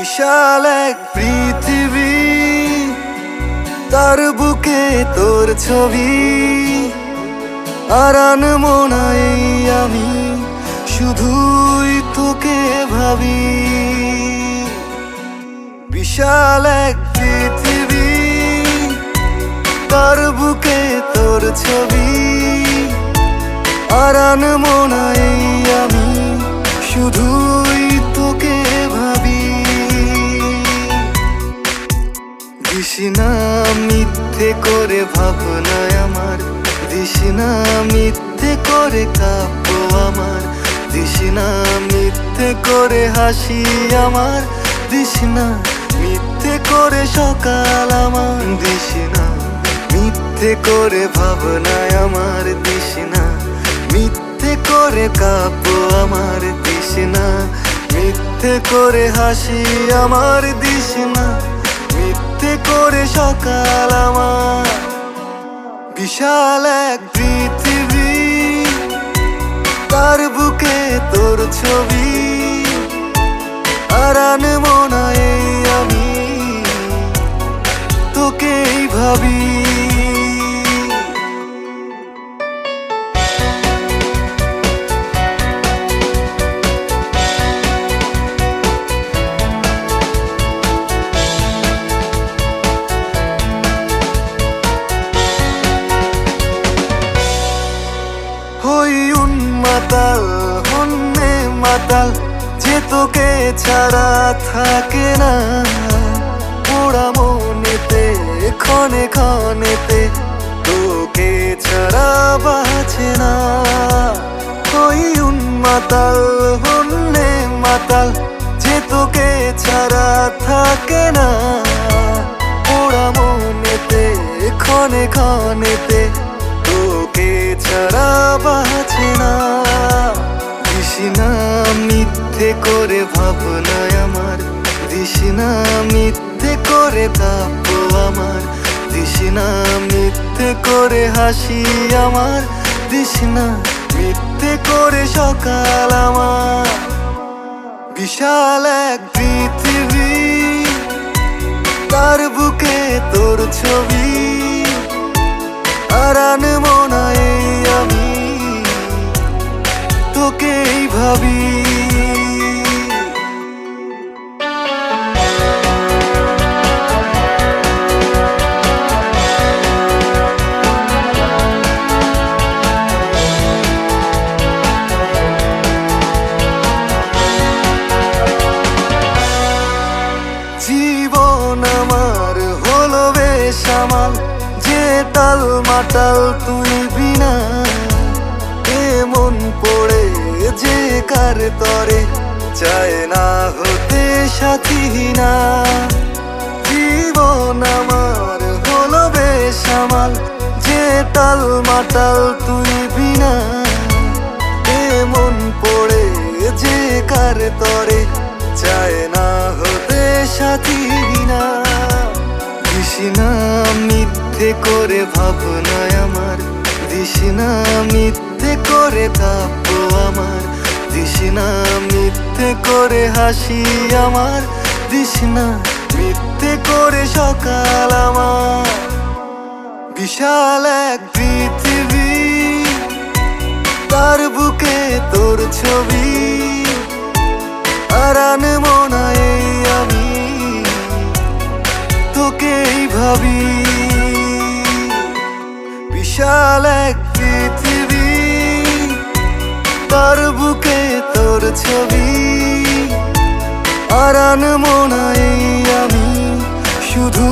বিশাল এক পৃথিবী, তার বুকে তোর ছবি, আর আনমো না এই আমি শুধুই তোকে ভাবি। বিশাল এক পৃথিবী, তার বুকে তোর ছবি, আর আনমো না এই আমি শুধুই তোকে ভাবি। দিশনা মিথ্যে করে ভাবনায় আমার, দিশনা মিথ্যে করে কাব্য আমার, দিশনা মিথ্যে করে হাসি আমার, দিশনা মিথ্যে করে সকাল আমার, দিশনা মিথ্যে করে ভাবনায় আমার, দিশনা মিথ্যে করে কাব্য আমার, দিশনা মিথ্যে করে হাসি আমার, দিশনা মিথ্যে করে সকাল আমার। বিশাল এক পৃথিবী, তার বুকে তোর ছবি, আর আনমো না এই আমি তোকেই ভাবি। হই উন্মাতাল হন্যে মাতাল, যে তোকে ছাড়া থাকে না, পোড়া মনেতে ক্ষণে ক্ষণেতে তোকে ছাড়া বাঁচে না। হই উন্মাতাল হন্যে মাতাল, যে তোকে ছাড়া থাকে না, পোড়া মনেতে ক্ষণে ক্ষণেতে তোকে ছাড়া বাঁচে না। দিশনা মিথ্যে করে ভাবনায় আমার, দিশনা মিথ্যে করে কাব্য আমার, দিশনা মিথ্যে করে হাসি আমার, দিশনা মিথ্যে করে সকাল আমার। বিশাল এক পৃথিবী, তার বুকে তোর ছবি, আর আনমো না এই আমি তোকেই ভাবি। জীবন আমার হলো বেসামাল, যে টাল মাটাল তুই বিনা, এ মন পড়ে যে কার তরে চায় না হতে সাথী না। জীবন আমার হলো বেসামাল, যে টাল মাটাল তুই বিনা, এ মন পড়ে যে কার তরে চায় না হতে সাথী না। দিশনা মিথ্যে করে ভাবনায় আমার, দিশনা মিথ্যে করে কাব্য আমার, দিশনা মিথ্যে করে হাসি আমার, দিশনা মিথ্যে করে সকাল আমার। বিশাল এক পৃথিবী, তার বুকে তোর ছবি, আর আনমো না এই আমি তোকেই ভাবি। বিশাল এক পৃথিবী, তার বুকে তোর ছবি, আর আনমো না এই আমি শুধু